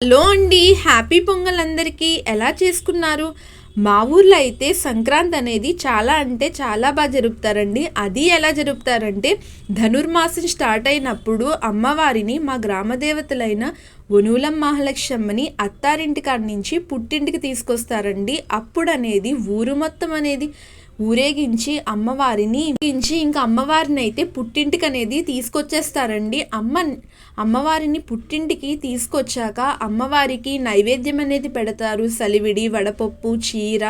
Hello అండి, happy pongal అందరికీ. ఎలా చేసుకున్నారు? మా ఊర్లో అయితే సంక్రాంతి అనేది చాలా అంటే చాలా బాగా జరుపుతారండి. అది ఎలా జరుపుతారంటే ధనుర్మాసం స్టార్ట్ అయినప్పుడు అమ్మవారిని మా గ్రామ దేవతలైన వనూలం మహాలక్ష్మని అత్తారింటి కాడి నుంచి పుట్టింటికి తీసుకొస్తారండి. అప్పుడు అనేది ఊరు మొత్తం అనేది ఊరేగించి ఇంకా అమ్మవారిని అయితే పుట్టింటికి అనేది తీసుకొచ్చేస్తారండి. అమ్మవారిని పుట్టింటికి తీసుకొచ్చాక అమ్మవారికి నైవేద్యం అనేది పెడతారు. సలివిడి, వడపప్పు, చీర,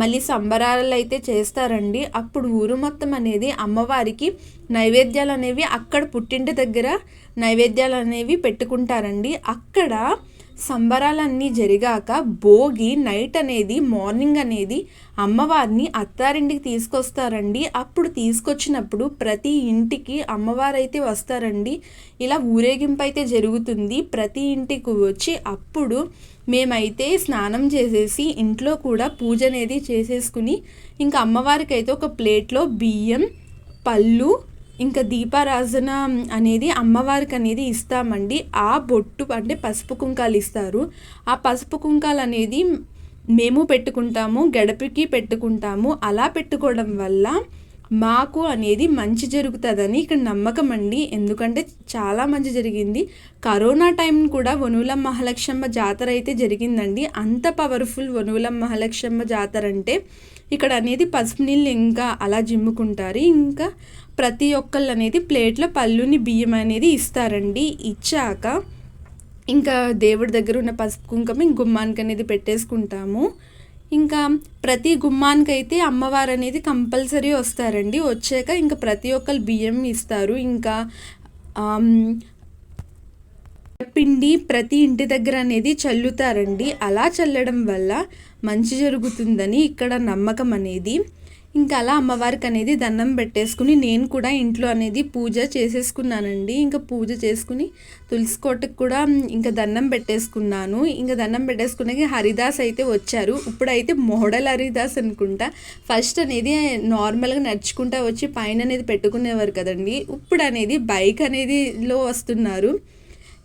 మళ్ళీ సంబరాలు అయితే చేస్తారండి. అప్పుడు ఊరు మొత్తం అనేది అమ్మవారికి నైవేద్యాలు అనేవి అక్కడ పుట్టింటి దగ్గర నైవేద్యాలు అనేవి పెట్టుకుంటారండి. అక్కడ సంబరాలన్నీ జరిగాక భోగి నైట్ అనేది మార్నింగ్ అనేది అమ్మవారిని అత్తారింటికి తీసుకొస్తారండి. అప్పుడు తీసుకొచ్చినప్పుడు ప్రతి ఇంటికి అమ్మవారు అయితే వస్తారండి. ఇలా ఊరేగింపు అయితే జరుగుతుంది. ప్రతి ఇంటికి వచ్చి అప్పుడు మేమైతే స్నానం చేసేసి ఇంట్లో కూడా పూజ అనేది చేసేసుకుని ఇంకా అమ్మవారికి అయితే ఒక ప్లేట్లో బియ్యం, పళ్ళు, ఇంకా దీపారాధన అనేది అమ్మవారికి అనేది ఇస్తామండి. ఆ బొట్టు అంటే పసుపు కుంకాలు ఇస్తారు. ఆ పసుపు కుంకాలు అనేది మేము పెట్టుకుంటాము, గడపకి పెట్టుకుంటాము. అలా పెట్టుకోవడం వల్ల మాకు అనేది మంచి జరుగుతుందని ఇక్కడ నమ్మకం అండి. ఎందుకంటే చాలా మంచి జరిగింది. కరోనా టైం కూడా వనూలం మహాలక్ష్మ జాతర అయితే జరిగిందండి. అంత పవర్ఫుల్ వనూలం మహాలక్ష్మ జాతర అంటే ఇక్కడ అనేది పసుపు నీళ్ళు ఇంకా అలా జిమ్ముకుంటారు. ఇంకా ప్రతి ఒక్కళ్ళు అనేది ప్లేట్లో పళ్ళుని బియ్యం అనేది ఇస్తారండి. ఇచ్చాక ఇంకా దేవుడి దగ్గర ఉన్న పసుపు కుంకుమ గుమ్మానికి అనేది పెట్టేసుకుంటాము. ఇంకా ప్రతి గుమ్మానికి అయితే అమ్మవారు అనేది కంపల్సరీ వస్తారండి. వచ్చాక ఇంకా ప్రతి ఒక్కరు బియ్యం ఇస్తారు. ఇంకా పిండి ప్రతి ఇంటి దగ్గర అనేది చల్లుతారండి. అలా చల్లడం వల్ల మంచి జరుగుతుందని ఇక్కడ నమ్మకం అనేది. ఇంకా అలా అమ్మవారికి అనేది దండం పెట్టేసుకుని నేను కూడా ఇంట్లో అనేది పూజ చేసేసుకున్నానండి. ఇంకా పూజ చేసుకుని తులసి కోటకు కూడా ఇంకా దండం పెట్టేసుకున్నాను. ఇంకా దండం పెట్టేసుకున్నాక హరిదాస్ అయితే వచ్చారు. ఇప్పుడైతే మోడల్ హరిదాస్ అనుకుంటా. ఫస్ట్ అనేది నార్మల్గా నడుచుకుంటా వచ్చి పైన అనేది పెట్టుకునేవారు కదండి. ఇప్పుడు అనేది బైక్ అనేది లో వస్తున్నారు.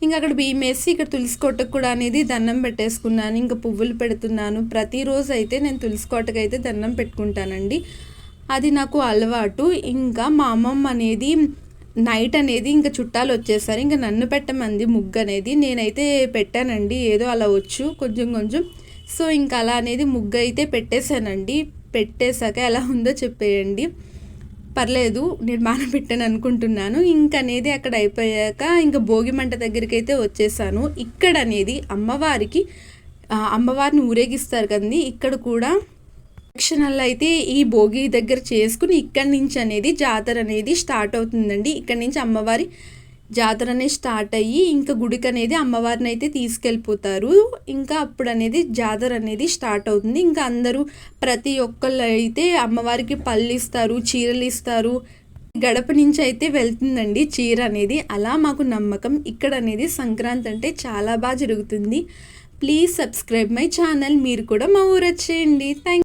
ఇంకా అక్కడ బియ్యం వేసి ఇక్కడ తులసి కోటకు కూడా అనేది దండం పెట్టేసుకున్నాను. ఇంకా పువ్వులు పెడుతున్నాను. ప్రతిరోజు అయితే నేను తులసి కోటకు అయితే దండం పెట్టుకుంటానండి. అది నాకు అలవాటు. ఇంకా మా అమ్మమ్మ అనేది నైట్ అనేది ఇంకా చుట్టాలు వచ్చేసారు. ఇంకా నన్ను పెట్టమంది ముగ్గు అనేది. నేనైతే పెట్టానండి, ఏదో అలా వచ్చు కొంచెం కొంచెం. సో ఇంకా అలా అనేది ముగ్గు అయితే పెట్టేశానండి. పెట్టేశాక ఎలా ఉందో చెప్పేయండి. పర్లేదు, నేను బాగా పెట్టాను అనుకుంటున్నాను. ఇంక అనేది అక్కడ అయిపోయాక ఇంకా భోగి మంట దగ్గరికి అయితే వచ్చేసాను. ఇక్కడ అనేది అమ్మవారిని ఊరేగిస్తారు కదండి. ఇక్కడ కూడా లక్షణాలు అయితే ఈ భోగి దగ్గర చేసుకుని ఇక్కడి నుంచి అనేది జాతర అనేది స్టార్ట్ అవుతుందండి. ఇక్కడి నుంచి అమ్మవారి జాతర అనేది స్టార్ట్ అయ్యి ఇంకా గుడికి అనేది అమ్మవారిని అయితే తీసుకెళ్ళిపోతారు. ఇంకా అప్పుడు అనేది జాతర అనేది స్టార్ట్ అవుతుంది. ఇంకా అందరూ ప్రతి ఒక్కళ్ళు అయితే అమ్మవారికి పళ్ళు ఇస్తారు, చీరలు ఇస్తారు. గడప నుంచి అయితే వెళ్తుందండి చీర అనేది. అలా మాకు నమ్మకం. ఇక్కడ అనేది సంక్రాంతి అంటే చాలా బాగా జరుగుతుంది. Please subscribe my channel. మీరు కూడా మా ఊరు వచ్చేయండి. థ్యాంక్